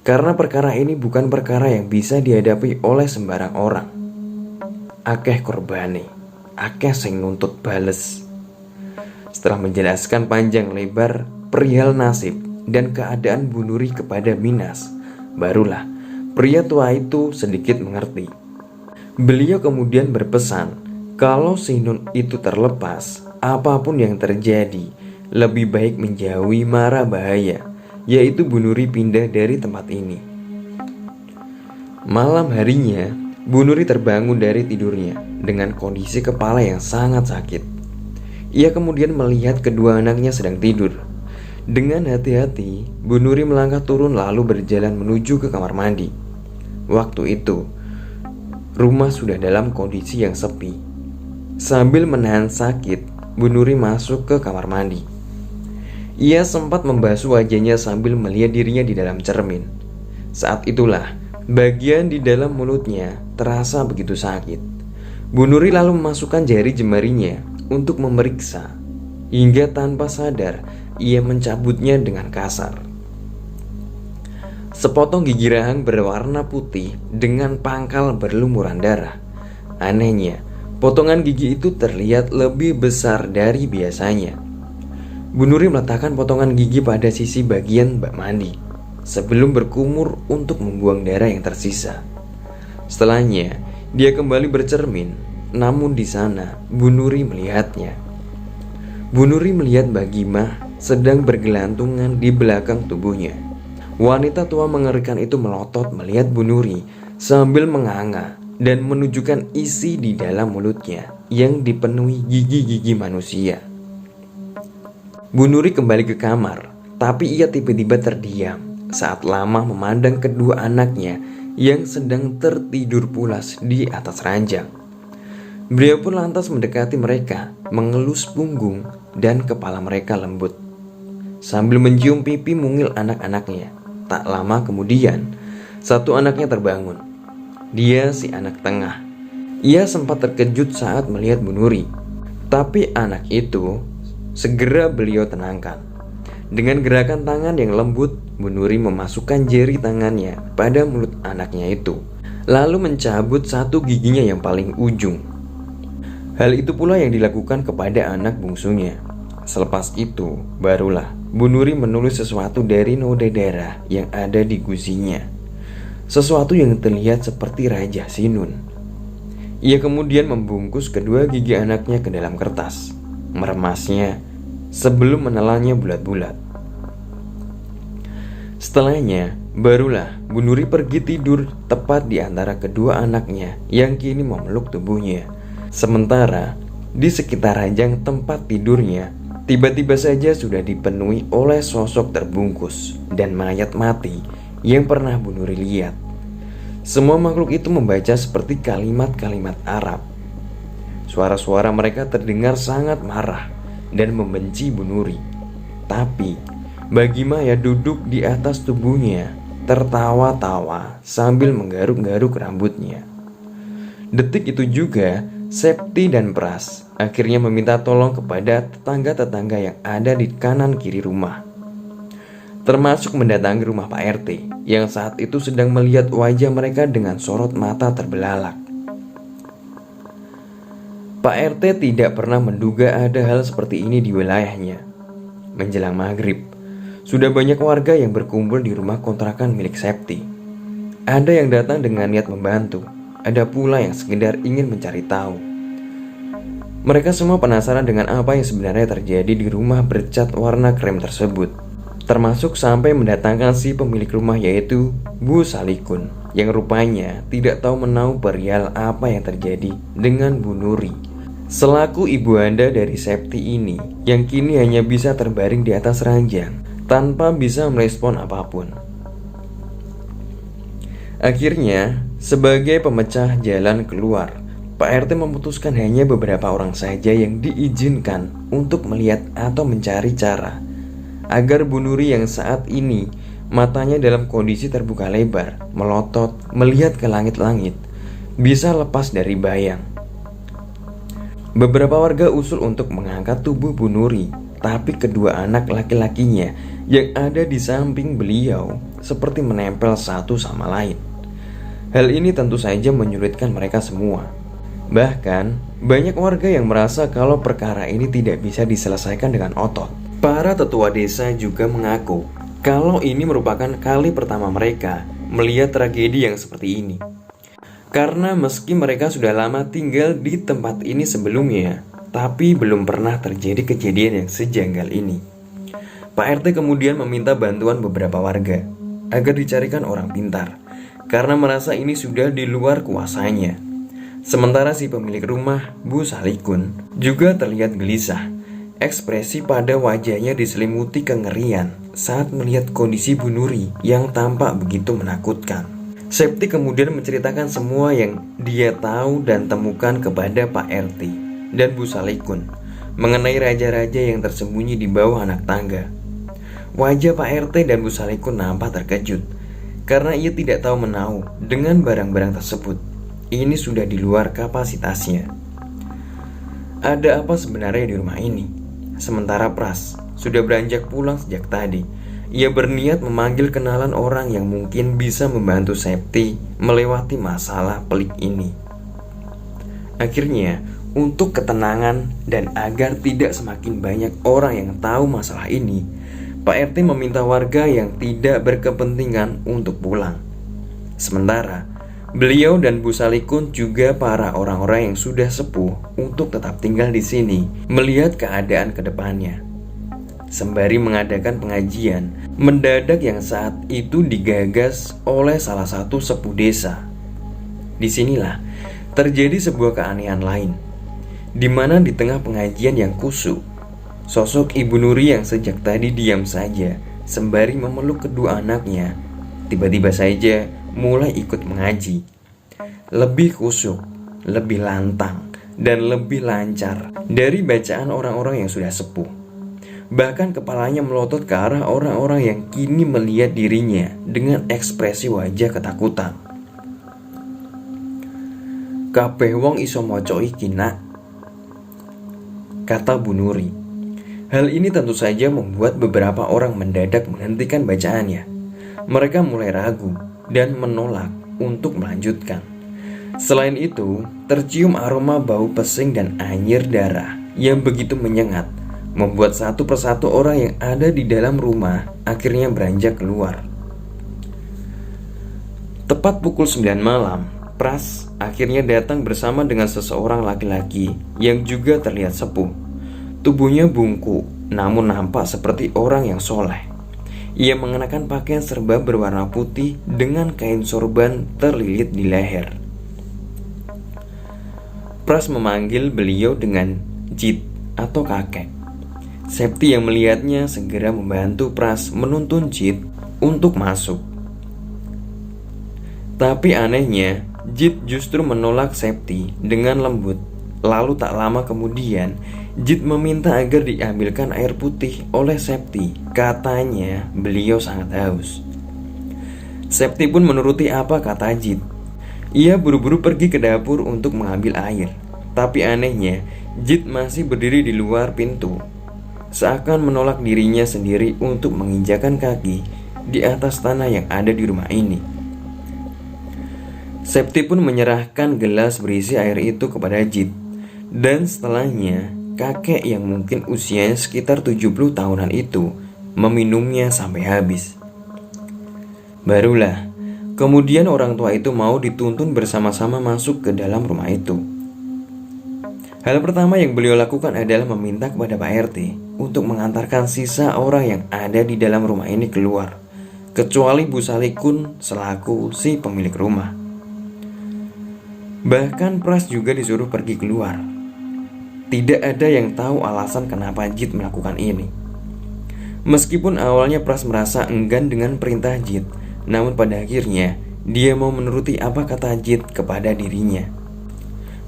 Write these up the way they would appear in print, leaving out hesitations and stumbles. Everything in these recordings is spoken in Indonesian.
Karena perkara ini bukan perkara yang bisa dihadapi oleh sembarang orang. Akeh korbane, akeh sing nuntut bales. Setelah menjelaskan panjang lebar perihal nasib dan keadaan Bu Nuri kepada Minas, barulah pria tua itu sedikit mengerti. Beliau kemudian berpesan, kalau si Nun itu terlepas, apapun yang terjadi, lebih baik menjauhi mara bahaya, yaitu Bu Nuri pindah dari tempat ini. Malam harinya, Bu Nuri terbangun dari tidurnya dengan kondisi kepala yang sangat sakit. Ia kemudian melihat kedua anaknya sedang tidur. Dengan hati-hati, Bu Nuri melangkah turun lalu berjalan menuju ke kamar mandi. Waktu itu, rumah sudah dalam kondisi yang sepi. Sambil menahan sakit, Bu Nuri masuk ke kamar mandi. Ia sempat membasuh wajahnya sambil melihat dirinya di dalam cermin. Saat itulah, bagian di dalam mulutnya terasa begitu sakit. Bu Nuri lalu memasukkan jari jemarinya untuk memeriksa. Hingga tanpa sadar, ia mencabutnya dengan kasar. Sepotong gigi rahang berwarna putih dengan pangkal berlumuran darah. Anehnya, potongan gigi itu terlihat lebih besar dari biasanya. Bu Nuri meletakkan potongan gigi pada sisi bagian bak mandi sebelum berkumur untuk membuang darah yang tersisa. Setelahnya, dia kembali bercermin, namun di sana Bu Nuri melihatnya. Bu Nuri melihat Bagimah sedang bergelantungan di belakang tubuhnya. Wanita tua mengerikan itu melotot melihat Bu Nuri sambil menganga dan menunjukkan isi di dalam mulutnya yang dipenuhi gigi-gigi manusia. Bu Nuri kembali ke kamar, tapi ia tiba-tiba terdiam saat lama memandang kedua anaknya yang sedang tertidur pulas di atas ranjang. Beliau pun lantas mendekati mereka, mengelus punggung dan kepala mereka lembut. Sambil mencium pipi mungil anak-anaknya, tak lama kemudian, satu anaknya terbangun. Dia si anak tengah. Ia sempat terkejut saat melihat Bu Nuri, tapi anak itu segera beliau tenangkan. Dengan gerakan tangan yang lembut, Bu Nuri memasukkan jari tangannya pada mulut anaknya itu, lalu mencabut satu giginya yang paling ujung. Hal itu pula yang dilakukan kepada anak bungsunya. Selepas itu, barulah Bu Nuri menulis sesuatu dari noda darah yang ada di gusinya. Sesuatu yang terlihat seperti Raja Sinun. Ia kemudian membungkus kedua gigi anaknya ke dalam kertas, meremasnya sebelum menelannya bulat-bulat. Setelahnya, barulah Bu Nuri pergi tidur tepat di antara kedua anaknya yang kini memeluk tubuhnya. Sementara di sekitar ranjang tempat tidurnya, tiba-tiba saja sudah dipenuhi oleh sosok terbungkus dan mayat mati yang pernah Bu Nuri lihat. Semua makhluk itu membaca seperti kalimat-kalimat Arab. Suara-suara mereka terdengar sangat marah dan membenci Bu Nuri. Tapi Bagimah duduk di atas tubuhnya, tertawa-tawa sambil menggaruk-garuk rambutnya. Detik itu juga Septi dan Pras akhirnya meminta tolong kepada tetangga-tetangga yang ada di kanan kiri rumah, termasuk mendatangi rumah Pak RT yang saat itu sedang melihat wajah mereka dengan sorot mata terbelalak. Pak RT tidak pernah menduga ada hal seperti ini di wilayahnya. Menjelang maghrib, sudah banyak warga yang berkumpul di rumah kontrakan milik Septi. Ada yang datang dengan niat membantu, ada pula yang sekedar ingin mencari tahu. Mereka semua penasaran dengan apa yang sebenarnya terjadi di rumah bercat warna krem tersebut, termasuk sampai mendatangkan si pemilik rumah yaitu Bu Salikun, yang rupanya tidak tahu menahu perihal apa yang terjadi dengan Bu Nuri selaku ibu anda dari Septi ini, yang kini hanya bisa terbaring di atas ranjang tanpa bisa merespon apapun. Akhirnya, sebagai pemecah jalan keluar, Pak RT memutuskan hanya beberapa orang saja yang diizinkan untuk melihat atau mencari cara agar Bu Nuri yang saat ini matanya dalam kondisi terbuka lebar, melotot, melihat ke langit-langit, bisa lepas dari bayang. Beberapa warga usul untuk mengangkat tubuh Bu Nuri, tapi kedua anak laki-lakinya yang ada di samping beliau seperti menempel satu sama lain. Hal ini tentu saja menyulitkan mereka semua. Bahkan, banyak warga yang merasa kalau perkara ini tidak bisa diselesaikan dengan otot. Para tetua desa juga mengaku kalau ini merupakan kali pertama mereka melihat tragedi yang seperti ini. Karena meski mereka sudah lama tinggal di tempat ini sebelumnya, tapi belum pernah terjadi kejadian yang sejanggal ini. Pak RT kemudian meminta bantuan beberapa warga agar dicarikan orang pintar, karena merasa ini sudah di luar kuasanya. Sementara si pemilik rumah, Bu Salikun, juga terlihat gelisah. Ekspresi pada wajahnya diselimuti kengerian saat melihat kondisi Bu Nuri yang tampak begitu menakutkan. Septi kemudian menceritakan semua yang dia tahu dan temukan kepada Pak RT dan Bu Salikun mengenai raja-raja yang tersembunyi di bawah anak tangga. Wajah Pak RT dan Bu Salikun nampak terkejut karena ia tidak tahu menahu dengan barang-barang tersebut. Ini sudah di luar kapasitasnya. Ada apa sebenarnya di rumah ini? Sementara Pras sudah beranjak pulang sejak tadi. Ia berniat memanggil kenalan orang yang mungkin bisa membantu Septi melewati masalah pelik ini. Akhirnya, untuk ketenangan dan agar tidak semakin banyak orang yang tahu masalah ini, Pak RT meminta warga yang tidak berkepentingan untuk pulang. Sementara beliau dan Bu Salikun juga para orang-orang yang sudah sepuh untuk tetap tinggal di sini melihat keadaan ke depannya. Sembari mengadakan pengajian mendadak yang saat itu digagas oleh salah satu sepuh desa. Disinilah terjadi sebuah keanehan lain, di mana di tengah pengajian yang khusyuk, sosok Ibu Nuri yang sejak tadi diam saja sembari memeluk kedua anaknya tiba-tiba saja mulai ikut mengaji. Lebih khusyuk, lebih lantang, dan lebih lancar dari bacaan orang-orang yang sudah sepuh. Bahkan kepalanya melotot ke arah orang-orang yang kini melihat dirinya dengan ekspresi wajah ketakutan. "Kabeh wong iso maca iki, Nak," kata Bu Nuri. Hal ini tentu saja membuat beberapa orang mendadak menghentikan bacaannya. Mereka mulai ragu dan menolak untuk melanjutkan. Selain itu, tercium aroma bau pesing dan anyir darah yang begitu menyengat, membuat satu persatu orang yang ada di dalam rumah akhirnya beranjak keluar. Tepat pukul 9 malam, Pras akhirnya datang bersama dengan seseorang laki-laki yang juga terlihat sepuh. Tubuhnya bungkuk, namun nampak seperti orang yang soleh. Ia mengenakan pakaian serba berwarna putih dengan kain sorban terlilit di leher. Pras memanggil beliau dengan Jit atau kakek. Septi yang melihatnya segera membantu Pras menuntun Jit untuk masuk. Tapi anehnya, Jit justru menolak Septi dengan lembut. Lalu tak lama kemudian, Jit meminta agar diambilkan air putih oleh Septi. Katanya beliau sangat haus. Septi pun menuruti apa kata Jit. Ia buru-buru pergi ke dapur untuk mengambil air. Tapi anehnya, Jit masih berdiri di luar pintu, seakan menolak dirinya sendiri untuk menginjakan kaki di atas tanah yang ada di rumah ini. Septi pun menyerahkan gelas berisi air itu kepada Jit. Dan setelahnya, kakek yang mungkin usianya sekitar 70 tahunan itu meminumnya sampai habis. Barulah kemudian orang tua itu mau dituntun bersama-sama masuk ke dalam rumah itu. Hal pertama yang beliau lakukan adalah meminta kepada Pak RT untuk mengantarkan sisa orang yang ada di dalam rumah ini keluar, kecuali Bu Salikun selaku si pemilik rumah. Bahkan Pras juga disuruh pergi keluar. Tidak ada yang tahu alasan kenapa Jit melakukan ini. Meskipun awalnya Pras merasa enggan dengan perintah Jit, namun pada akhirnya dia mau menuruti apa kata Jit kepada dirinya.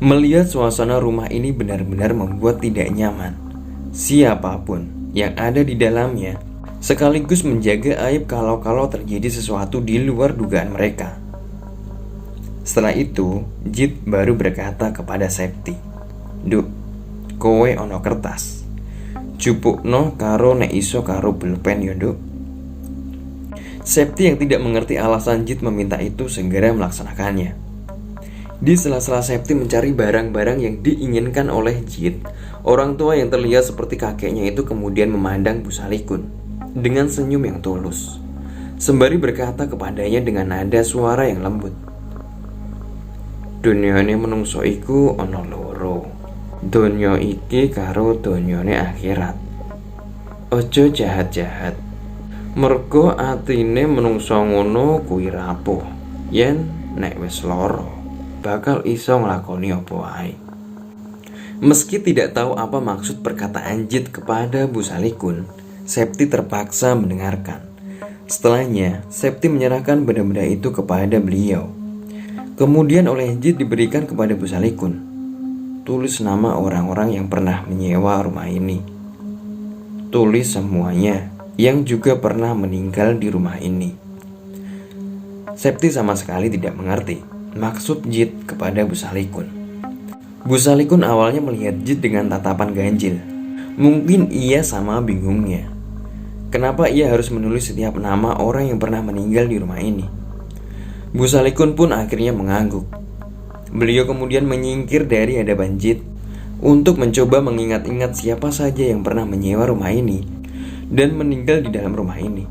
Melihat suasana rumah ini benar-benar membuat tidak nyaman. Siapapun yang ada di dalamnya sekaligus menjaga aib kalau terjadi sesuatu di luar dugaan mereka. Setelah itu, Jit baru berkata kepada Septi, "Duk, kowe ono kertas. Jupukno karo nek iso karo pulpen yo, Nduk. Septi yang tidak mengerti alasan Jit meminta itu segera melaksanakannya. Di sela-sela Septi mencari barang-barang yang diinginkan oleh Jit, orang tua yang terlihat seperti kakeknya itu kemudian memandang Bu Salikun dengan senyum yang tulus, sembari berkata kepadanya dengan nada suara yang lembut. Dunyane menungso iku ana loro. Donya iki karo donyane akhirat. Ojo jahat-jahat. Mergo atine menungso ngono kuwi rapuh. Yen nek wis lara bakal iso nglakoni apa wae. Meski tidak tahu apa maksud perkataan Jit kepada Bu Salikun, Septi terpaksa mendengarkan. Setelahnya, Septi menyerahkan benda-benda itu kepada beliau. Kemudian oleh Jit diberikan kepada Bu Salikun. Tulis nama orang-orang yang pernah menyewa rumah ini. Tulis semuanya yang juga pernah meninggal di rumah ini. Septi sama sekali tidak mengerti maksud Jit kepada Bu Salikun. Bu Salikun awalnya melihat Jit dengan tatapan ganjil. Mungkin ia sama bingungnya. Kenapa ia harus menulis setiap nama orang yang pernah meninggal di rumah ini? Bu Salikun pun akhirnya mengangguk. Beliau kemudian menyingkir dari hadapan Jit untuk mencoba mengingat-ingat siapa saja yang pernah menyewa rumah ini dan meninggal di dalam rumah ini.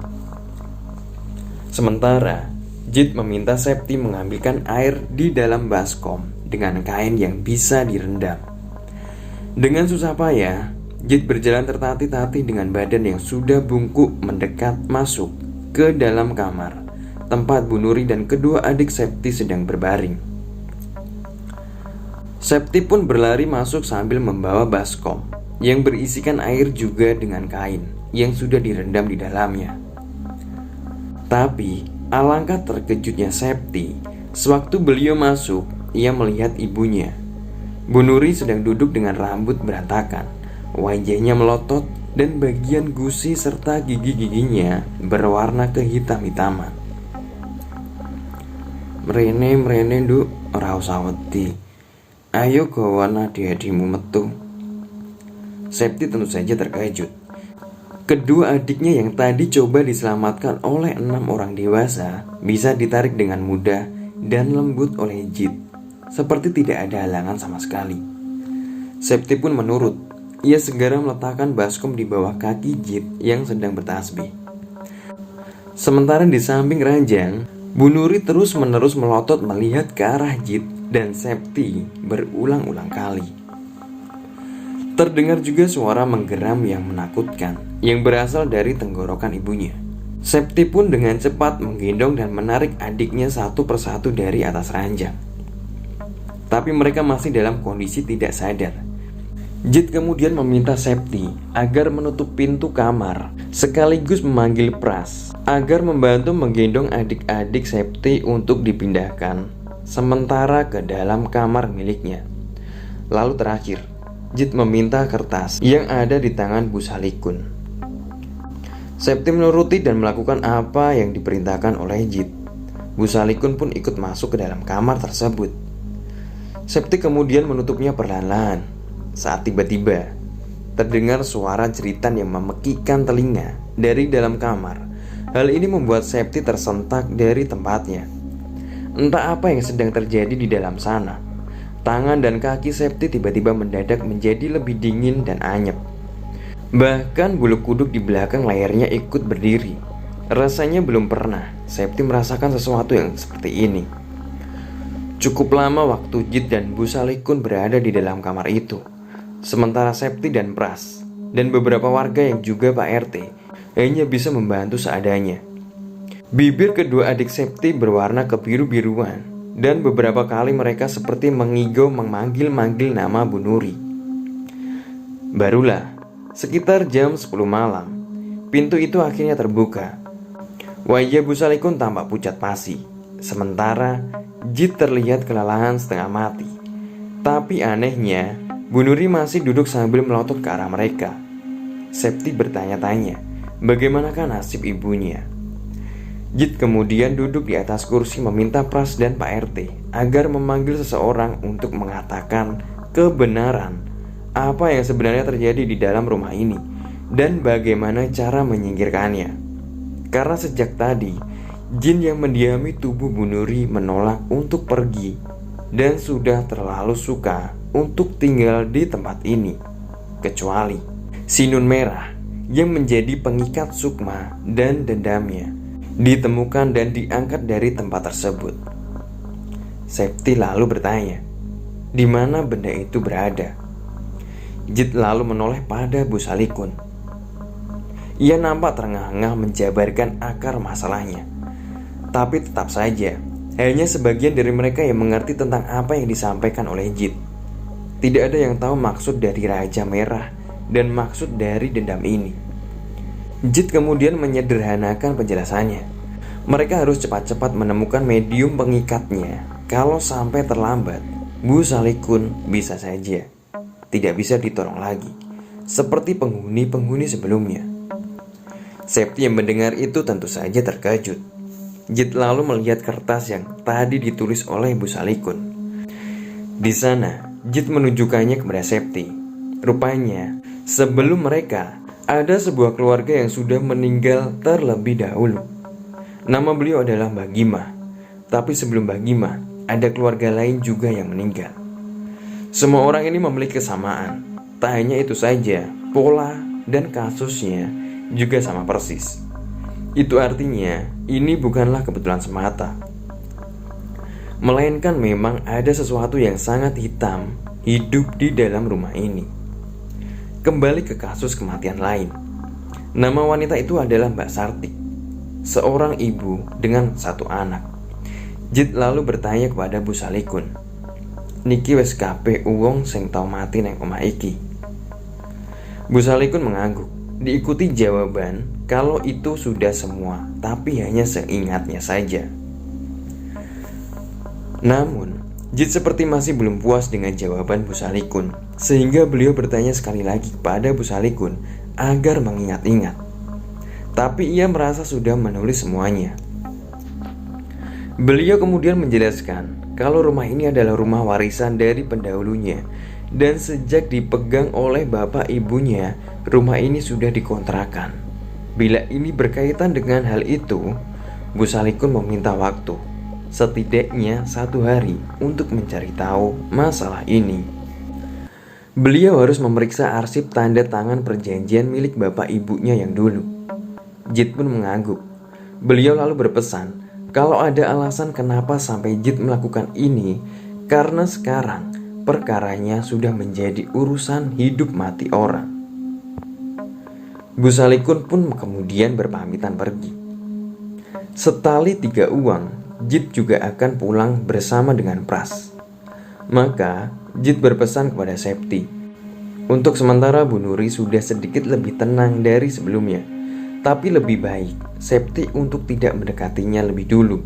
Sementara, Jit meminta Septi mengambilkan air di dalam baskom dengan kain yang bisa direndam. Dengan susah payah, Jit berjalan tertatih-tatih dengan badan yang sudah bungkuk mendekat masuk ke dalam kamar tempat Bu Nuri dan kedua adik Septi sedang berbaring. Septi pun berlari masuk sambil membawa baskom yang berisikan air juga dengan kain yang sudah direndam di dalamnya. Tapi alangkah terkejutnya Septi sewaktu beliau masuk, ia melihat ibunya. Bu Nuri sedang duduk dengan rambut berantakan, wajahnya melotot dan bagian gusi serta gigi-giginya berwarna kehitam-hitaman. Mrene Nduk, ora usah wedi. Ayo gawana adik-adikmu metu. Septi tentu saja terkejut. Kedua adiknya yang tadi coba diselamatkan oleh 6 orang dewasa bisa ditarik dengan mudah dan lembut oleh Jit, seperti tidak ada halangan sama sekali. Septi pun menurut. Ia segera meletakkan baskom di bawah kaki Jit yang sedang bertasbih. Sementara di samping ranjang, Bu Nuri terus-menerus melotot melihat ke arah Jit dan Septi berulang-ulang kali. Terdengar juga suara menggeram yang menakutkan yang berasal dari tenggorokan ibunya. Septi pun dengan cepat menggendong dan menarik adiknya satu persatu dari atas ranjang. Tapi mereka masih dalam kondisi tidak sadar. Jit kemudian meminta Septi agar menutup pintu kamar sekaligus memanggil Pras agar membantu menggendong adik-adik Septi untuk dipindahkan sementara ke dalam kamar miliknya. Lalu terakhir, Jit meminta kertas yang ada di tangan Bu Salikun. Septi menuruti dan melakukan apa yang diperintahkan oleh Jit. Bu Salikun pun ikut masuk ke dalam kamar tersebut. Septi kemudian menutupnya perlahan-lahan saat tiba-tiba terdengar suara jeritan yang memekikkan telinga dari dalam kamar. Hal ini membuat Septi tersentak dari tempatnya. Entah apa yang sedang terjadi di dalam sana. Tangan dan kaki Septi tiba-tiba mendadak menjadi lebih dingin dan anyep. Bahkan bulu kuduk di belakang layarnya ikut berdiri. Rasanya belum pernah Septi merasakan sesuatu yang seperti ini. Cukup lama waktu Jit dan Bu Salikun berada di dalam kamar itu. Sementara Septi dan Pras dan beberapa warga yang juga Pak RT hanya bisa membantu seadanya. Bibir kedua adik Septi berwarna kebiru-biruan dan beberapa kali mereka seperti mengigau memanggil-manggil nama Bu Nuri. Barulah sekitar jam 10 malam, pintu itu akhirnya terbuka. Wajah Bu Salikun tampak pucat pasi, sementara Jit terlihat kelelahan setengah mati. Tapi anehnya, Bu Nuri masih duduk sambil melotot ke arah mereka. Septi bertanya-tanya, bagaimanakah nasib ibunya? Jit kemudian duduk di atas kursi meminta Pras dan Pak RT agar memanggil seseorang untuk mengatakan kebenaran apa yang sebenarnya terjadi di dalam rumah ini dan bagaimana cara menyingkirkannya. Karena sejak tadi, jin yang mendiami tubuh Bu Nuri menolak untuk pergi dan sudah terlalu suka untuk tinggal di tempat ini. Kecuali si Nun Merah yang menjadi pengikat sukma dan dendamnya ditemukan dan diangkat dari tempat tersebut. Septi lalu bertanya, di mana benda itu berada? Jit lalu menoleh pada Bu Salikun. Ia nampak terengah-engah menjabarkan akar masalahnya. Tapi tetap saja, hanya sebagian dari mereka yang mengerti tentang apa yang disampaikan oleh Jit. Tidak ada yang tahu maksud dari Raja Merah dan maksud dari dendam ini. Jit kemudian menyederhanakan penjelasannya. Mereka harus cepat-cepat menemukan medium pengikatnya. Kalau sampai terlambat, Bu Salikun bisa saja tidak bisa ditolong lagi, seperti penghuni-penghuni sebelumnya. Septi yang mendengar itu tentu saja terkejut. Jit lalu melihat kertas yang tadi ditulis oleh Bu Salikun. Di sana, Jit menunjukkannya kepada Septi. Rupanya, sebelum mereka, ada sebuah keluarga yang sudah meninggal terlebih dahulu. Nama beliau adalah Mbak Gimah. Tapi sebelum Mbak Gimah, ada keluarga lain juga yang meninggal. Semua orang ini memiliki kesamaan. Tak hanya itu saja, pola dan kasusnya juga sama persis. Itu artinya ini bukanlah kebetulan semata, melainkan memang ada sesuatu yang sangat hitam hidup di dalam rumah ini. Kembali ke kasus kematian lain. Nama wanita itu adalah Mbak Sartik, seorang ibu dengan satu anak. Jit lalu bertanya kepada Bu Salikun, niki wes kabeh uwong sing tau mati neng omah iki? Bu Salikun mengangguk, diikuti jawaban kalau itu sudah semua, tapi hanya seingatnya saja. Namun, Jit seperti masih belum puas dengan jawaban Bu Salikun, sehingga beliau bertanya sekali lagi kepada Bu Salikun agar mengingat-ingat. Tapi ia merasa sudah menulis semuanya. Beliau kemudian menjelaskan kalau rumah ini adalah rumah warisan dari pendahulunya, dan sejak dipegang oleh bapak ibunya, rumah ini sudah dikontrakan. Bila ini berkaitan dengan hal itu, Bu Salikun meminta waktu, setidaknya 1 hari untuk mencari tahu masalah ini. Beliau harus memeriksa arsip tanda tangan perjanjian milik bapak ibunya yang dulu. Jit pun mengangguk. Beliau lalu berpesan kalau ada alasan kenapa sampai Jit melakukan ini, karena sekarang perkaranya sudah menjadi urusan hidup mati orang. Bu Salikun pun kemudian berpamitan pergi. Setali 3 uang, Jit juga akan pulang bersama dengan Pras. Maka Jit berpesan kepada Septi. Untuk sementara Bu Nuri sudah sedikit lebih tenang dari sebelumnya, tapi lebih baik Septi untuk tidak mendekatinya lebih dulu.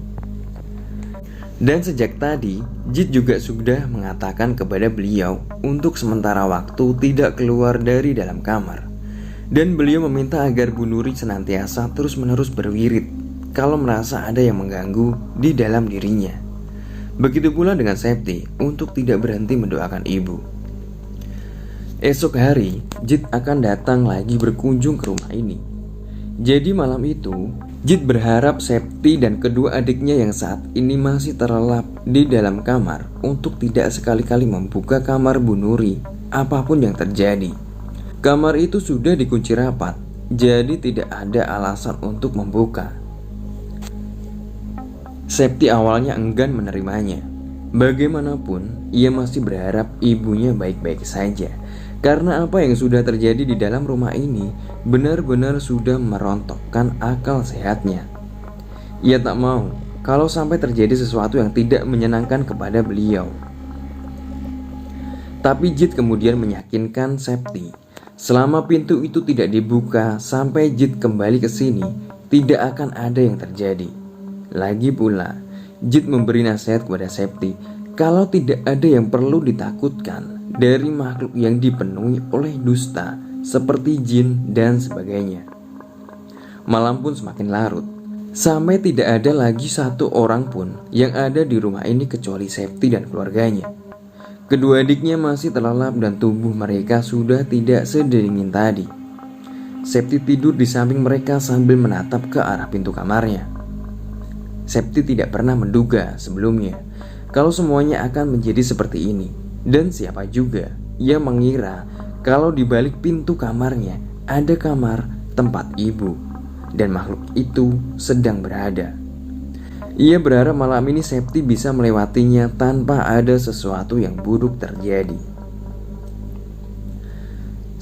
Dan sejak tadi, Jit juga sudah mengatakan kepada beliau untuk sementara waktu tidak keluar dari dalam kamar. Dan beliau meminta agar Bu Nuri senantiasa terus-menerus berwirid kalau merasa ada yang mengganggu di dalam dirinya. Begitu pula dengan Septi untuk tidak berhenti mendoakan ibu. Esok hari, Jit akan datang lagi berkunjung ke rumah ini. Jadi malam itu, Jit berharap Septi dan kedua adiknya yang saat ini masih terlelap di dalam kamar untuk tidak sekali-kali membuka kamar Bu Nuri apapun yang terjadi. Kamar itu sudah dikunci rapat, jadi tidak ada alasan untuk membuka. Septi awalnya enggan menerimanya. Bagaimanapun, ia masih berharap ibunya baik-baik saja, karena apa yang sudah terjadi di dalam rumah ini benar-benar sudah merontokkan akal sehatnya. Ia tak mau kalau sampai terjadi sesuatu yang tidak menyenangkan kepada beliau. Tapi Jit kemudian meyakinkan Septi, selama pintu itu tidak dibuka sampai Jit kembali ke sini, tidak akan ada yang terjadi. Lagi pula, Jit memberi nasihat kepada Septi kalau tidak ada yang perlu ditakutkan dari makhluk yang dipenuhi oleh dusta seperti jin dan sebagainya. Malam pun semakin larut, sampai tidak ada lagi 1 orang pun yang ada di rumah ini kecuali Septi dan keluarganya. Kedua adiknya masih terlelap dan tubuh mereka sudah tidak sedingin tadi. Septi tidur di samping mereka sambil menatap ke arah pintu kamarnya. Septi tidak pernah menduga sebelumnya kalau semuanya akan menjadi seperti ini. Dan siapa juga yang mengira kalau di balik pintu kamarnya ada kamar tempat ibu dan makhluk itu sedang berada. Ia berharap malam ini Septi bisa melewatinya tanpa ada sesuatu yang buruk terjadi.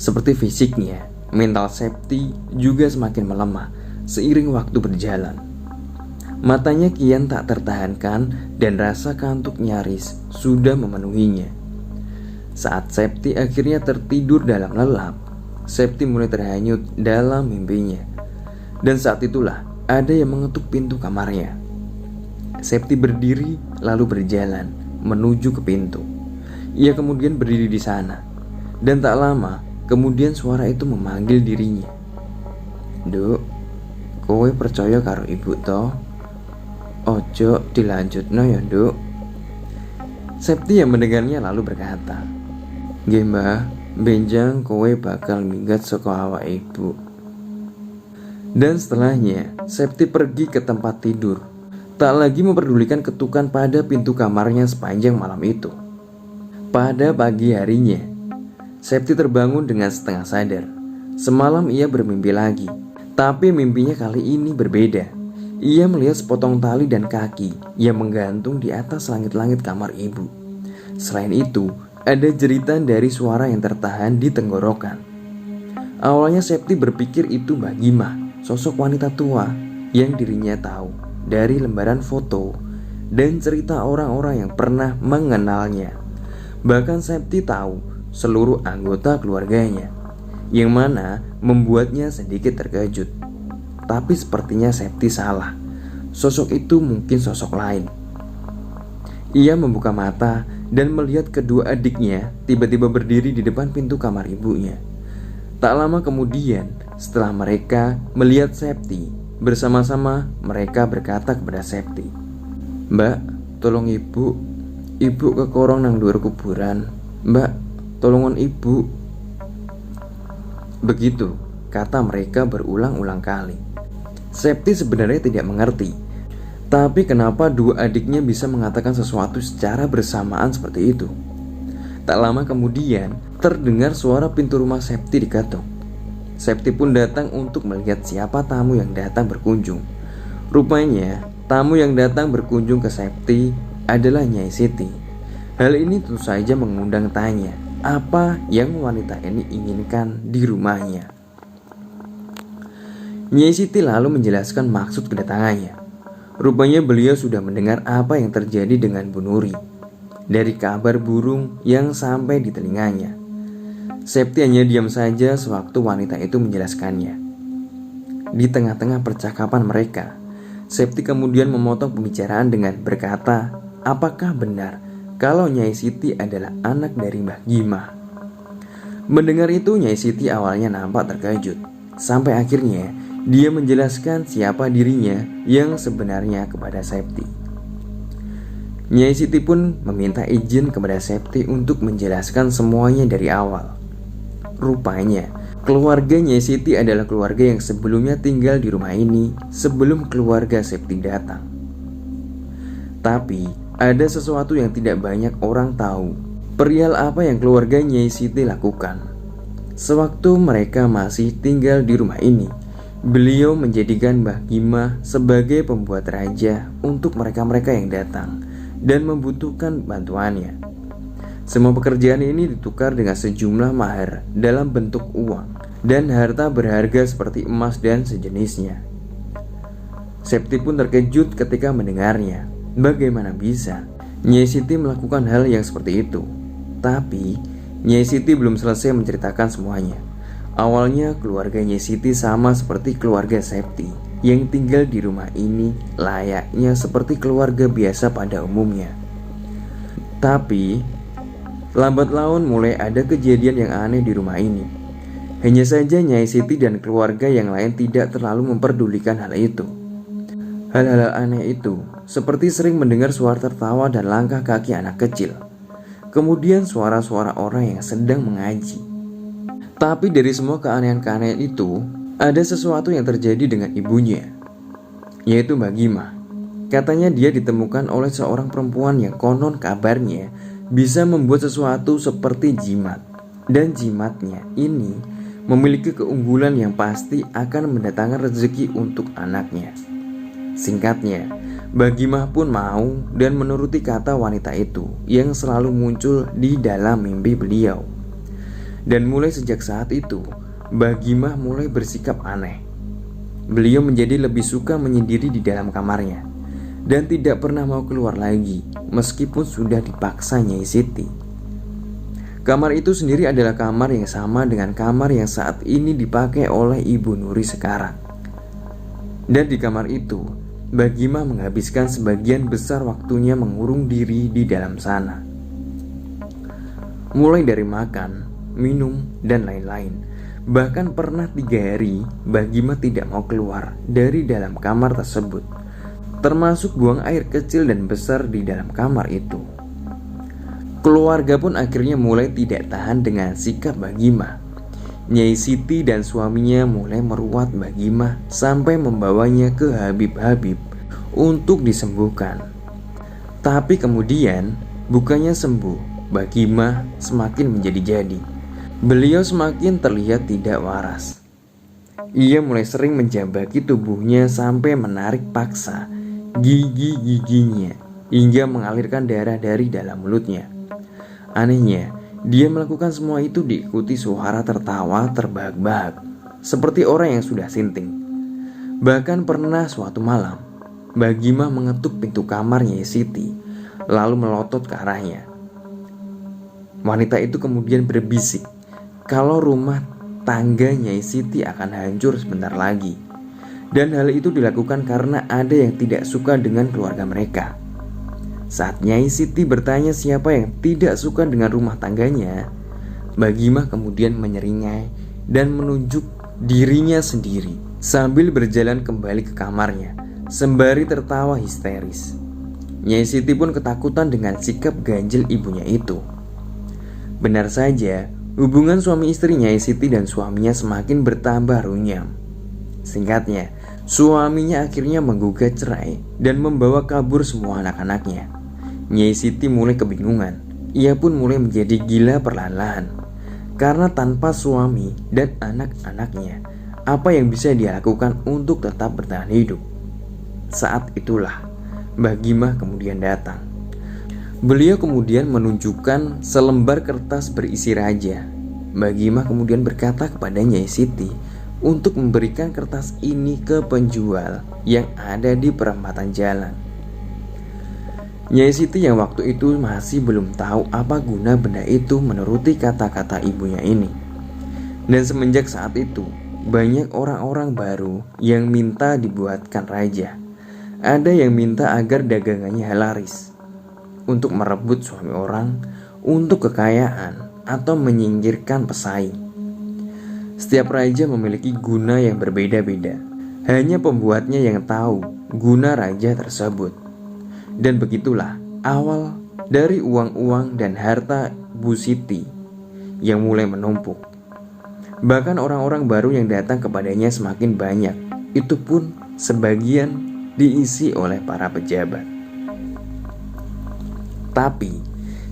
Seperti fisiknya, mental Septi juga semakin melemah seiring waktu berjalan. Matanya kian tak tertahankan dan rasa kantuk nyaris sudah memenuhinya. Saat Septi akhirnya tertidur dalam lelap, Septi mulai terhanyut dalam mimpinya. Dan saat itulah ada yang mengetuk pintu kamarnya. Septi berdiri lalu berjalan menuju ke pintu. Ia kemudian berdiri di sana. Dan tak lama kemudian suara itu memanggil dirinya. "Duk, kowe percaya karo ibu toh? Ojo dilanjutno ya, Duk." Septi yang mendengarnya lalu berkata, "Nggih, Mbah, benjang kowe bakal minggat saka awak ibu." Dan setelahnya Septi pergi ke tempat tidur, tak lagi memperdulikan ketukan pada pintu kamarnya sepanjang malam itu. Pada pagi harinya, Septi terbangun dengan setengah sadar. Semalam ia bermimpi lagi, tapi mimpinya kali ini berbeda. Ia melihat sepotong tali dan kaki yang menggantung di atas langit-langit kamar ibu. Selain itu, ada jeritan dari suara yang tertahan di tenggorokan. Awalnya Septi berpikir itu Mbah Gimah, sosok wanita tua yang dirinya tahu dari lembaran foto dan cerita orang-orang yang pernah mengenalnya. Bahkan Septi tahu seluruh anggota keluarganya, yang mana membuatnya sedikit terkejut. Tapi sepertinya Septi salah. Sosok itu mungkin sosok lain. Ia membuka mata dan melihat kedua adiknya tiba-tiba berdiri di depan pintu kamar ibunya. Tak lama kemudian, setelah mereka melihat Septi, bersama-sama mereka berkata kepada Septi, "Mbak, tolong ibu kekorong nang dhuwur kuburan. Mbak, tolongon ibu." Begitu kata mereka berulang-ulang kali. Septi sebenarnya tidak mengerti, tapi kenapa dua adiknya bisa mengatakan sesuatu secara bersamaan seperti itu. Tak lama kemudian terdengar suara pintu rumah Septi diketuk. Septi pun datang untuk melihat siapa tamu yang datang berkunjung. Rupanya tamu yang datang berkunjung ke Septi adalah Nyai Siti. Hal ini tentu saja mengundang tanya apa yang wanita ini inginkan di rumahnya. Nyai Siti lalu menjelaskan maksud kedatangannya. Rupanya beliau sudah mendengar apa yang terjadi dengan Bu Nuri dari kabar burung yang sampai di telinganya. Septi hanya diam saja sewaktu wanita itu menjelaskannya. Di tengah-tengah percakapan mereka, Septi kemudian memotong pembicaraan dengan berkata, apakah benar kalau Nyai Siti adalah anak dari Mbah Gimah? Mendengar itu Nyai Siti awalnya nampak terkejut, sampai akhirnya dia menjelaskan siapa dirinya yang sebenarnya kepada Septi. Nyai Siti pun meminta izin kepada Septi untuk menjelaskan semuanya dari awal. Rupanya, keluarga Nyai Siti adalah keluarga yang sebelumnya tinggal di rumah ini sebelum keluarga Septi datang. Tapi, ada sesuatu yang tidak banyak orang tahu. Perihal apa yang keluarga Nyai Siti lakukan. Sewaktu mereka masih tinggal di rumah ini, beliau menjadikan Mbah Gimah sebagai pembuat raja untuk mereka-mereka yang datang dan membutuhkan bantuannya. Semua pekerjaan ini ditukar dengan sejumlah mahar dalam bentuk uang dan harta berharga seperti emas dan sejenisnya. Septi pun terkejut ketika mendengarnya. Bagaimana bisa Nyai Siti melakukan hal yang seperti itu? Tapi Nyai Siti belum selesai menceritakan semuanya. Awalnya keluarga Nyai Siti sama seperti keluarga Septi yang tinggal di rumah ini, layaknya seperti keluarga biasa pada umumnya. Tapi lambat laun mulai ada kejadian yang aneh di rumah ini. Hanya saja Nyai Siti dan keluarga yang lain tidak terlalu memperdulikan hal itu. Hal-hal aneh itu seperti sering mendengar suara tertawa dan langkah kaki anak kecil. Kemudian suara-suara orang yang sedang mengaji. Tapi dari semua keanehan-keanehan itu, ada sesuatu yang terjadi dengan ibunya, yaitu Mbak Gimah. Katanya dia ditemukan oleh seorang perempuan yang konon kabarnya bisa membuat sesuatu seperti jimat. Dan jimatnya ini memiliki keunggulan yang pasti akan mendatangkan rezeki untuk anaknya. Singkatnya, Mbak Gimah pun mau dan menuruti kata wanita itu yang selalu muncul di dalam mimpi beliau. Dan mulai sejak saat itu, Mbak Gimah mulai bersikap aneh. Beliau menjadi lebih suka menyendiri di dalam kamarnya dan tidak pernah mau keluar lagi meskipun sudah dipaksa Nyai Siti. Kamar itu sendiri adalah kamar yang sama dengan kamar yang saat ini dipakai oleh Ibu Nuri sekarang. Dan di kamar itu, Mbak Gimah menghabiskan sebagian besar waktunya mengurung diri di dalam sana. Mulai dari makan, minum, dan lain-lain. Bahkan pernah 3 hari Mbak Gimah tidak mau keluar dari dalam kamar tersebut, termasuk buang air kecil dan besar di dalam kamar itu. Keluarga pun akhirnya mulai tidak tahan dengan sikap Mbak Gimah. Nyai Siti dan suaminya mulai meruat Mbak Gimah sampai membawanya ke Habib-Habib untuk disembuhkan. Tapi kemudian bukannya sembuh, Mbak Gimah semakin menjadi-jadi. Beliau semakin terlihat tidak waras. Ia mulai sering menjambaki tubuhnya sampai menarik paksa gigi-giginya hingga mengalirkan darah dari dalam mulutnya. Anehnya, dia melakukan semua itu diikuti suara tertawa terbahak-bahak seperti orang yang sudah sinting. Bahkan pernah suatu malam, Mbak Gimah mengetuk pintu kamar Nyai Siti lalu melotot ke arahnya. Wanita itu kemudian berbisik kalau rumah tangga Nyai Siti akan hancur sebentar lagi. Dan hal itu dilakukan karena ada yang tidak suka dengan keluarga mereka. Saat Nyai Siti bertanya siapa yang tidak suka dengan rumah tangganya, Mbak Gimah kemudian menyeringai dan menunjuk dirinya sendiri sambil berjalan kembali ke kamarnya sembari tertawa histeris. Nyai Siti pun ketakutan dengan sikap ganjil ibunya itu. Benar saja, hubungan suami istri Nyai Siti dan suaminya semakin bertambah runyam. Singkatnya, suaminya akhirnya menggugat cerai dan membawa kabur semua anak-anaknya. Nyai Siti mulai kebingungan. Ia pun mulai menjadi gila perlahan-lahan. Karena tanpa suami dan anak-anaknya, apa yang bisa dia lakukan untuk tetap bertahan hidup? Saat itulah Mbak Gimah kemudian datang. Beliau kemudian menunjukkan selembar kertas berisi raja. Mbak Gimah kemudian berkata kepada Nyai Siti untuk memberikan kertas ini ke penjual yang ada di perempatan jalan. Nyai Siti yang waktu itu masih belum tahu apa guna benda itu menuruti kata-kata ibunya ini. Dan semenjak saat itu, banyak orang-orang baru yang minta dibuatkan raja. Ada yang minta agar dagangannya laris, untuk merebut suami orang, untuk kekayaan, atau menyingkirkan pesaing. Setiap raja memiliki guna yang berbeda-beda. Hanya pembuatnya yang tahu guna raja tersebut. Dan begitulah awal dari uang-uang dan harta Bu Siti yang mulai menumpuk. Bahkan orang-orang baru yang datang kepadanya semakin banyak. Itu pun sebagian diisi oleh para pejabat. Tapi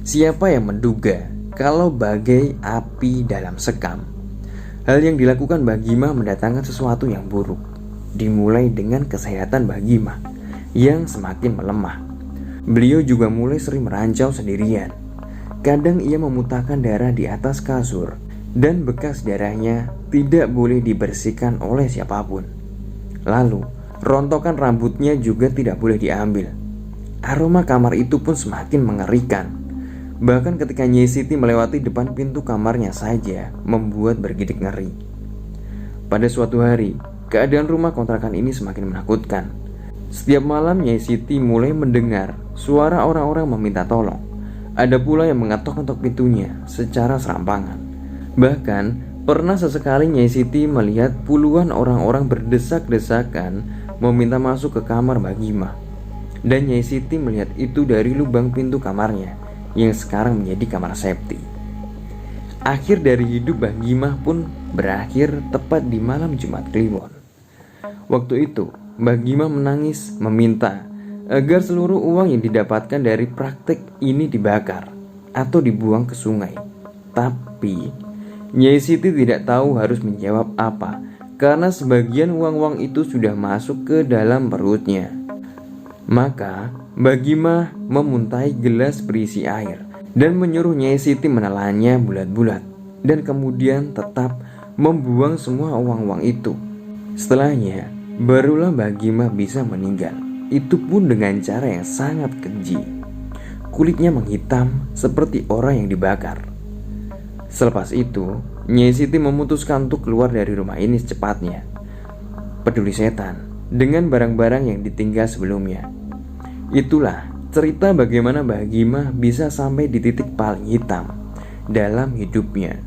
siapa yang menduga kalau bagai api dalam sekam, hal yang dilakukan Mbak Gimah mendatangkan sesuatu yang buruk. Dimulai dengan kesehatan Mbak Gimah yang semakin melemah. Beliau juga mulai sering merancau sendirian. Kadang ia memuntahkan darah di atas kasur, dan bekas darahnya tidak boleh dibersihkan oleh siapapun. Lalu rontokan rambutnya juga tidak boleh diambil. Aroma kamar itu pun semakin mengerikan. Bahkan ketika Nyai Siti melewati depan pintu kamarnya saja membuat bergidik ngeri. Pada suatu hari, keadaan rumah kontrakan ini semakin menakutkan. Setiap malam Nyai Siti mulai mendengar suara orang-orang meminta tolong. Ada pula yang mengetok-ketok pintunya secara serampangan. Bahkan pernah sesekali Nyai Siti melihat puluhan orang-orang berdesak-desakan meminta masuk ke kamar Mbak Gimah. Dan Nyai Siti melihat itu dari lubang pintu kamarnya yang sekarang menjadi kamar Septi. Akhir dari hidup Bagimah pun berakhir tepat di malam Jumat Kliwon. Waktu itu Bagimah menangis meminta agar seluruh uang yang didapatkan dari praktek ini dibakar atau dibuang ke sungai. Tapi Nyai Siti tidak tahu harus menjawab apa, karena sebagian uang-uang itu sudah masuk ke dalam perutnya. Maka Bagimah memuntahi gelas berisi air dan menyuruh Nyai Siti menelannya bulat-bulat, dan kemudian tetap membuang semua uang-uang itu. Setelahnya barulah Bagimah bisa meninggal, itu pun dengan cara yang sangat keji. Kulitnya menghitam seperti orang yang dibakar. Selepas itu Nyai Siti memutuskan untuk keluar dari rumah ini secepatnya. Peduli setan dengan barang-barang yang ditinggal sebelumnya. Itulah cerita bagaimana Bagimah bisa sampai di titik paling hitam dalam hidupnya.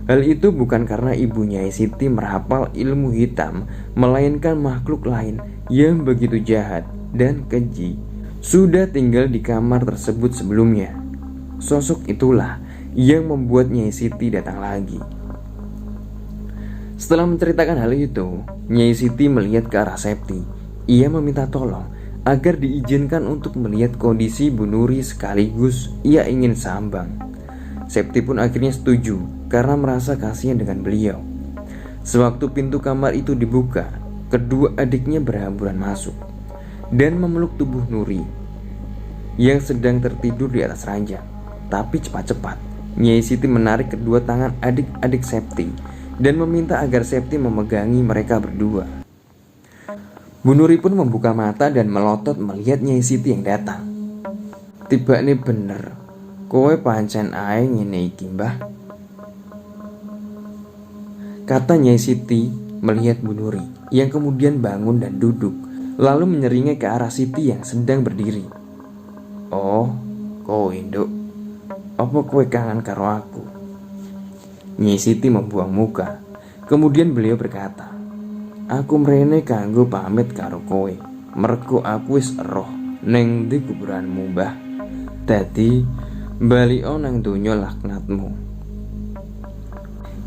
Hal itu bukan karena ibu Nyai Siti merapal ilmu hitam, melainkan makhluk lain yang begitu jahat dan keji sudah tinggal di kamar tersebut sebelumnya. Sosok itulah yang membuat Nyai Siti datang lagi. Setelah menceritakan hal itu, Nyai Siti melihat ke arah Septi. Ia meminta tolong agar diizinkan untuk melihat kondisi Bu Nuri, sekaligus ia ingin sambang. Septi pun akhirnya setuju karena merasa kasihan dengan beliau. Sewaktu pintu kamar itu dibuka, kedua adiknya berhamburan masuk dan memeluk tubuh Nuri yang sedang tertidur di atas ranjang. Tapi cepat-cepat Nyai Siti menarik kedua tangan adik-adik Septi dan meminta agar Septi memegangi mereka berdua. Bu Nuri pun membuka mata dan melotot melihat Nyai Siti yang datang. Tiba ini bener, kowe pancen ae ngene iki, Mbah, kata Nyai Siti melihat Bu Nuri yang kemudian bangun dan duduk, lalu menyeringai ke arah Siti yang sedang berdiri. Oh, kowe nduk, apa kowe kangen karo aku? Nyai Siti membuang muka. Kemudian beliau berkata, aku mrene kanggo pamit karo kowe, mergo aku wis eroh neng ndi kuburanmu, Mbah. Dadi balika nang donya laknatmu.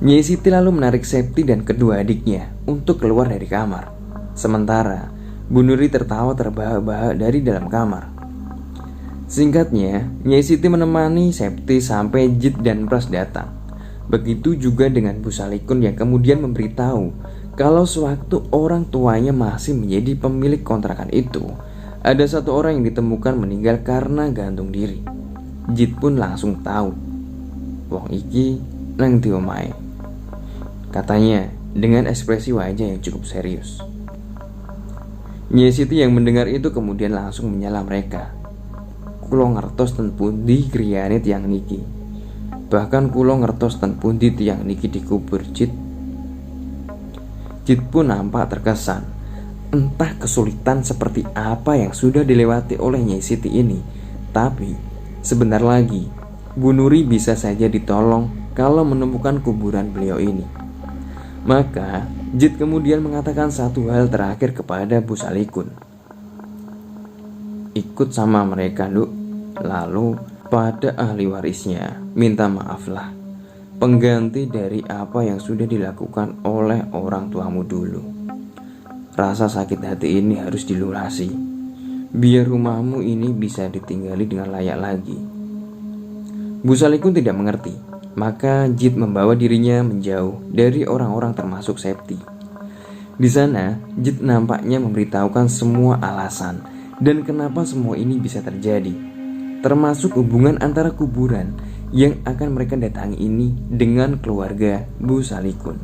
Nyai Siti lalu menarik Septi dan kedua adiknya untuk keluar dari kamar. Sementara Bu Nuri tertawa terbahak-bahak dari dalam kamar. Singkatnya, Nyai Siti menemani Septi sampai Jit dan Pras datang. Begitu juga dengan Bu Salikun yang kemudian memberitahu kalau sewaktu orang tuanya masih menjadi pemilik kontrakan itu, ada satu orang yang ditemukan meninggal karena gantung diri. Jit pun langsung tahu, wong iki nang ndi omahe, katanya dengan ekspresi wajah yang cukup serius. Nyai Siti yang mendengar itu kemudian langsung menyela mereka. Kulo ngertos ten pundi griyane tiyang niki. Bahkan kulo ngertos ten pundi tiyang niki dikubur, Jit. Jit pun nampak terkesan. Entah kesulitan seperti apa yang sudah dilewati oleh Nyai Siti ini, tapi sebentar lagi Bu Nuri bisa saja ditolong kalau menemukan kuburan beliau ini. Maka Jit kemudian mengatakan satu hal terakhir kepada Bu Salikun. Ikut sama mereka, Nduk. Lalu pada ahli warisnya minta maaflah, pengganti dari apa yang sudah dilakukan oleh orang tuamu dulu. Rasa sakit hati ini harus dilunasi, biar rumahmu ini bisa ditinggali dengan layak lagi. Bu Salikun tidak mengerti. Maka Jit membawa dirinya menjauh dari orang-orang termasuk Septi. Di sana Jit nampaknya memberitahukan semua alasan dan kenapa semua ini bisa terjadi, termasuk hubungan antara kuburan yang akan mereka datangi ini dengan keluarga Bu Salikun.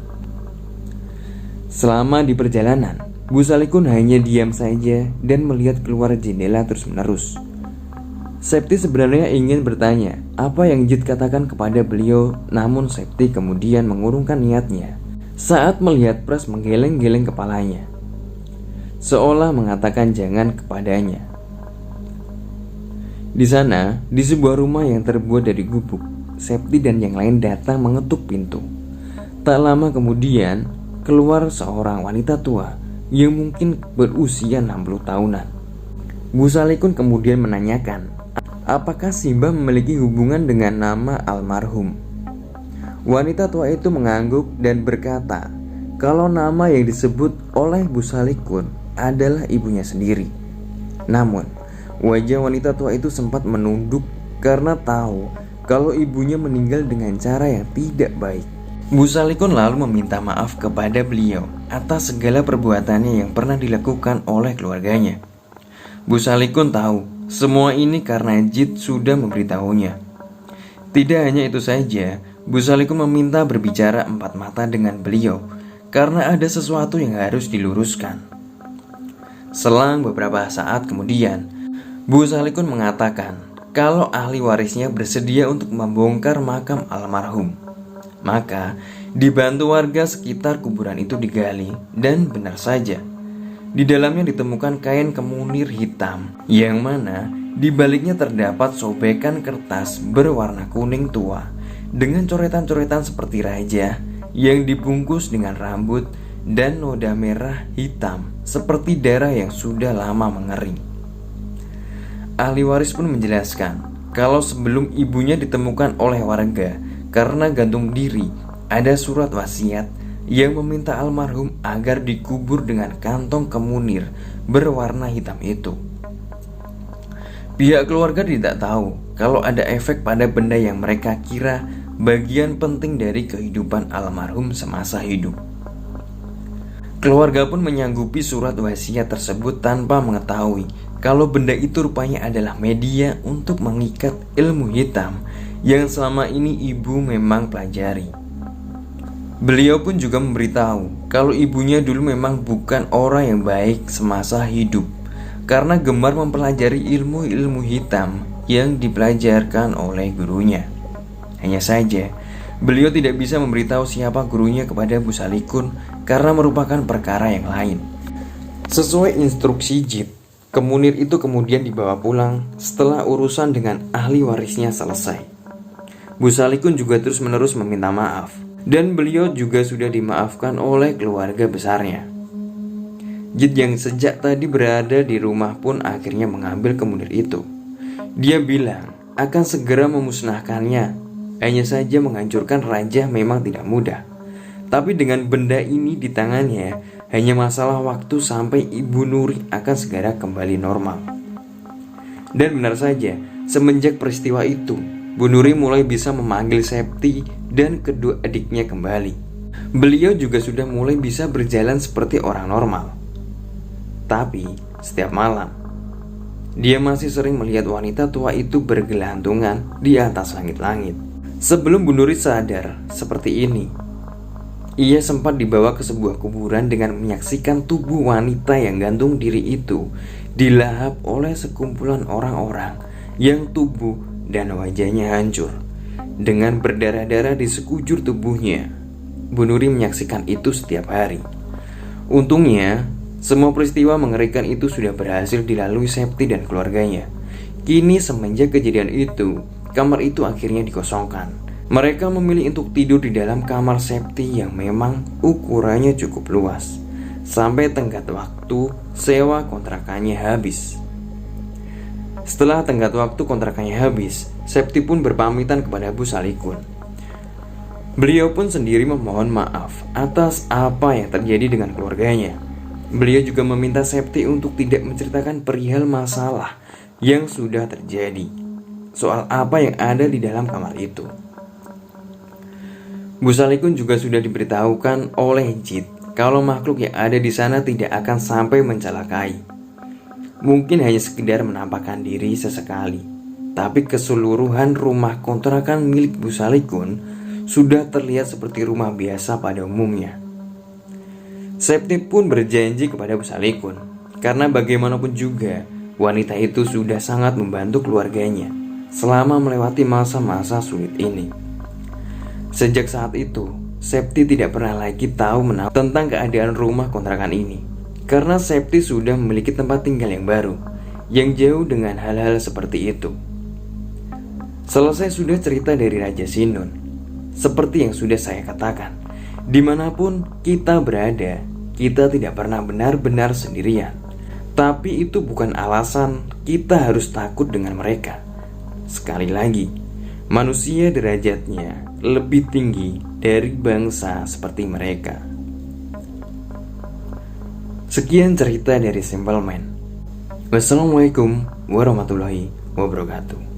Selama di perjalanan, Bu Salikun hanya diam saja dan melihat keluar jendela terus-menerus. Septi sebenarnya ingin bertanya apa yang Jit katakan kepada beliau, namun Septi kemudian mengurungkan niatnya saat melihat Pras menggeleng-geleng kepalanya, seolah mengatakan jangan kepadanya. Di sana, di sebuah rumah yang terbuat dari gubuk, Septi dan yang lain datang mengetuk pintu. Tak lama kemudian, keluar seorang wanita tua yang mungkin berusia 60 tahunan. Bu Salikun kemudian menanyakan apakah Simba memiliki hubungan dengan nama almarhum. Wanita tua itu mengangguk dan berkata kalau nama yang disebut oleh Busalikun adalah ibunya sendiri. Namun wajah wanita tua itu sempat menunduk karena tahu kalau ibunya meninggal dengan cara yang tidak baik. Busalikun lalu meminta maaf kepada beliau atas segala perbuatannya yang pernah dilakukan oleh keluarganya. Busalikun tahu semua ini karena Jit sudah memberitahunya. Tidak hanya itu saja, Busalikun meminta berbicara empat mata dengan beliau karena ada sesuatu yang harus diluruskan. Selang beberapa saat kemudian, Busalikun mengatakan kalau ahli warisnya bersedia untuk membongkar makam almarhum. Maka dibantu warga sekitar kuburan itu digali, dan benar saja di dalamnya ditemukan kain kemunir hitam yang mana di baliknya terdapat sobekan kertas berwarna kuning tua dengan coretan-coretan seperti raja yang dibungkus dengan rambut dan noda merah hitam seperti darah yang sudah lama mengering. Ahli waris pun menjelaskan kalau sebelum ibunya ditemukan oleh warga karena gantung diri, ada surat wasiat yang meminta almarhum agar dikubur dengan kantong kemunir berwarna hitam itu. Pihak keluarga tidak tahu kalau ada efek pada benda yang mereka kira bagian penting dari kehidupan almarhum semasa hidup. Keluarga pun menyanggupi surat wasiat tersebut tanpa mengetahui kalau benda itu rupanya adalah media untuk mengikat ilmu hitam yang selama ini ibu memang pelajari. Beliau pun juga memberitahu kalau ibunya dulu memang bukan orang yang baik semasa hidup karena gemar mempelajari ilmu-ilmu hitam yang dipelajarkan oleh gurunya. Hanya saja, beliau tidak bisa memberitahu siapa gurunya kepada Busalikun karena merupakan perkara yang lain. Sesuai instruksi Jit, kemunir itu kemudian dibawa pulang setelah urusan dengan ahli warisnya selesai. Busalikun juga terus-menerus meminta maaf, dan beliau juga sudah dimaafkan oleh keluarga besarnya. Jit yang sejak tadi berada di rumah pun akhirnya mengambil kemunir itu. Dia bilang akan segera memusnahkannya. Hanya saja menghancurkan raja memang tidak mudah. Tapi dengan benda ini di tangannya, hanya masalah waktu sampai Ibu Nuri akan segera kembali normal. Dan benar saja, semenjak peristiwa itu, Bu Nuri mulai bisa memanggil Septi dan kedua adiknya kembali. Beliau juga sudah mulai bisa berjalan seperti orang normal. Tapi setiap malam, dia masih sering melihat wanita tua itu bergelantungan di atas langit-langit. Sebelum Bu Nuri sadar seperti ini, ia sempat dibawa ke sebuah kuburan dengan menyaksikan tubuh wanita yang gantung diri itu dilahap oleh sekumpulan orang-orang yang tubuh dan wajahnya hancur dengan berdarah-darah di sekujur tubuhnya. Bu Nuri menyaksikan itu setiap hari. Untungnya, semua peristiwa mengerikan itu sudah berhasil dilalui Septi dan keluarganya. Kini semenjak kejadian itu, kamar itu akhirnya dikosongkan. Mereka memilih untuk tidur di dalam kamar Septi yang memang ukurannya cukup luas. Sampai tenggat waktu sewa kontrakannya habis. Setelah tenggat waktu kontrakannya habis, Septi pun berpamitan kepada Busalikun. Beliau pun sendiri memohon maaf atas apa yang terjadi dengan keluarganya. Beliau juga meminta Septi untuk tidak menceritakan perihal masalah yang sudah terjadi, soal apa yang ada di dalam kamar itu. Busalikun juga sudah diberitahukan oleh Jit kalau makhluk yang ada di sana tidak akan sampai mencelakai. Mungkin hanya sekedar menampakkan diri sesekali, tapi keseluruhan rumah kontrakan milik Busalikun sudah terlihat seperti rumah biasa pada umumnya. Septi pun berjanji kepada Busalikun, karena bagaimanapun juga wanita itu sudah sangat membantu keluarganya selama melewati masa-masa sulit ini. Sejak saat itu, Septi tidak pernah lagi tahu tentang keadaan rumah kontrakan ini, karena Septi sudah memiliki tempat tinggal yang baru, yang jauh dengan hal-hal seperti itu. Selesai sudah cerita dari Raja Sinun. Seperti yang sudah saya katakan, dimanapun kita berada, kita tidak pernah benar-benar sendirian. Tapi itu bukan alasan kita harus takut dengan mereka, Sekali lagi, manusia derajatnya lebih tinggi dari bangsa seperti mereka. Sekian cerita dari Simple Man. Wassalamualaikum warahmatullahi wabarakatuh.